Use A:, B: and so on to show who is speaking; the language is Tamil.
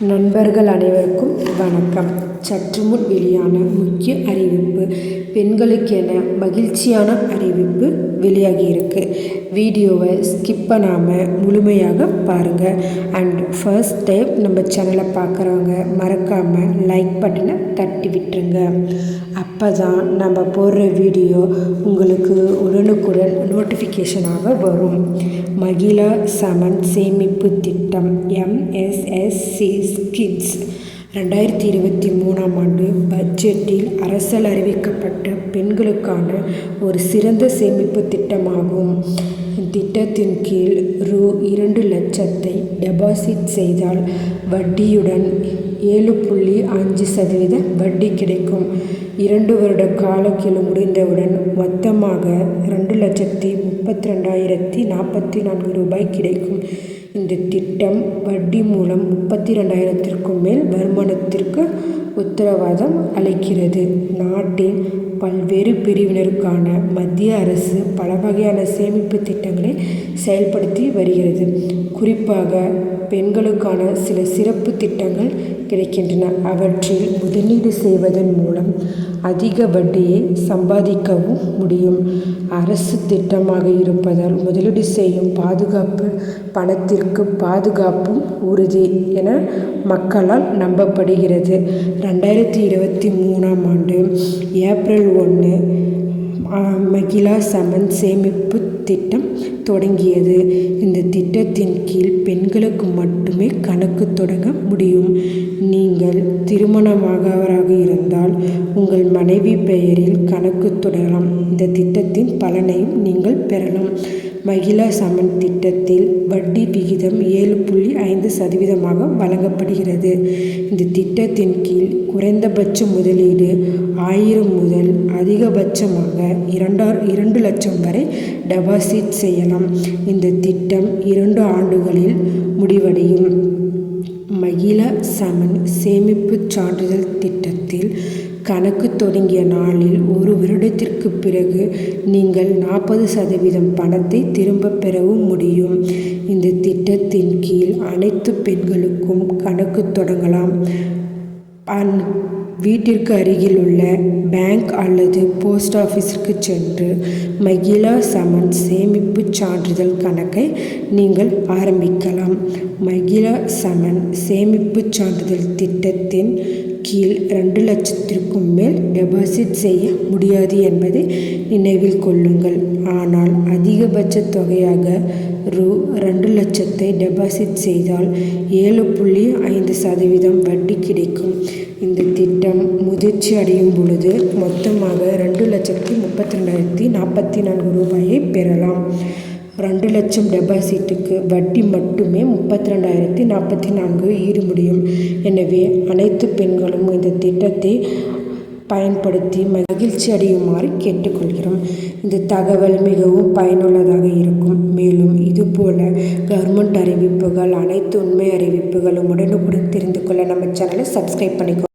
A: நண்பர்கள் அனைவருக்கும் வணக்கம். சற்று முன் வெளியான முக்கிய அறிவிப்பு, பெண்களுக்கென மகிழ்ச்சியான அறிவிப்பு வெளியாகியிருக்கு. வீடியோவை ஸ்கிப் பண்ணாமல் முழுமையாக பாருங்கள். அண்ட் ஃபர்ஸ்ட் டைம் நம்ம சேனலை பார்க்குறவங்க மறக்காமல் லைக் பட்டனை தட்டி விட்டுருங்க. அப்போ தான் நம்ம போடுற வீடியோ உங்களுக்கு உடனுக்குடன் நோட்டிஃபிகேஷனாக வரும். மகிழா சமன் சேமிப்பு திட்டம் MSSC ஸ்கீம்ஸ் 2023ஆம் ஆண்டு பட்ஜெட்டில் அரசால் அறிவிக்கப்பட்ட பெண்களுக்கான ஒரு சிறந்த சேமிப்பு திட்டமாகும். திட்டத்தின் கீழ் ரூ.2,00,000 டெபாசிட் செய்தால் வட்டியுடன் 7.5% வட்டி கிடைக்கும். 2 வருட காலக்கெழு முடிந்தவுடன் மொத்தமாக ரூ.2,32,044 கிடைக்கும். இந்த திட்டம் வட்டி மூலம் 32,000க்கும் மேல் வருமானத்திற்கு உத்தரவாதம் அளிக்கிறது. நாட்டின் பல்வேறு பிரிவினருக்கான மத்திய அரசு பல வகையான சேமிப்பு திட்டங்களை செயல்படுத்தி வருகிறது. குறிப்பாக பெண்களுக்கான சில சிறப்பு திட்டங்கள் கிடைக்கின்றன. அவற்றில் முதலீடு செய்வதன் மூலம் அதிக வட்டியை சம்பாதிக்கவும் முடியும். அரசு திட்டமாக இருப்பதால் முதலீடு செய்யும் பாதுகாப்பு பணத்திற்கு பாதுகாப்பும் உறுதி என மக்களால் நம்பப்படுகிறது. 2023ஆம் ஆண்டு ஏப்ரல் 1 மகிழா சமன் சேமிப்பு திட்டம் தொடங்கியது. இந்த திட்டத்தின் கீழ் பெண்களுக்கு மட்டுமே கணக்கு தொடங்க முடியும். நீங்கள் திருமணமாகவராக இருந்தால் உங்கள் மனைவி பெயரில் கணக்கு தொடங்கலாம். இந்த திட்டத்தின் பலனையும் நீங்கள் பெறலாம். மகிழா சமன் திட்டத்தில் வட்டி விகிதம் 7.5% வழங்கப்படுகிறது. இந்த திட்டத்தின் கீழ் குறைந்தபட்ச முதலீடு 1000 முதல் அதிகபட்சமாக 2 லட்சம் வரை டெபாசிட் செய்யலாம். இந்த திட்டம் 2 ஆண்டுகளில் முடிவடையும். மகிழா சமன் சேமிப்பு சான்றிதழ் திட்டத்தில் கணக்கு தொடங்கிய நாளில் 1 வருடத்திற்கு பிறகு நீங்கள் 40% பணத்தை திரும்ப பெறவும் முடியும். இந்த திட்டத்தின் கீழ் அனைத்து பெண்களுக்கும் கணக்கு தொடங்கலாம். வீட்டிற்கு அருகில் உள்ள பேங்க் அல்லது போஸ்ட் ஆஃபீஸிற்கு சென்று மகிழா சமன் சேமிப்பு சான்றிதழ் கணக்கை நீங்கள் ஆரம்பிக்கலாம். மகிழா சமன் சேமிப்பு சான்றிதழ் திட்டத்தின் கீழ் 2 லட்சத்திற்கும் மேல் டெபாசிட் செய்ய முடியாது என்பதை நினைவில் கொள்ளுங்கள். ஆனால் அதிகபட்ச தொகையாக ரூ.2,00,000 டெபாசிட் செய்தால் 7.5% வட்டி கிடைக்கும். இந்த திட்டம் முதிர்ச்சி அடையும் பொழுது மொத்தமாக ரூ.2,32,044 பெறலாம். 2 லட்சம் டெபாசிட்டுக்கு வட்டி மட்டுமே 32,044 ஈடு முடியும். எனவே அனைத்து பெண்களும் இந்த திட்டத்தை பயன்படுத்தி மகிழ்ச்சி அடையுமாறு கேட்டுக்கொள்கிறோம். இந்த தகவல் மிகவும் பயனுள்ளதாக இருக்கும். மேலும் இதுபோல கவர்மெண்ட் அறிவிப்புகள், அனைத்து உண்மை அறிவிப்புகளும் உடனுக்குடன் தெரிந்து கொள்ள நம்ம சேனலை சப்ஸ்கிரைப் பண்ணிக்கோங்க.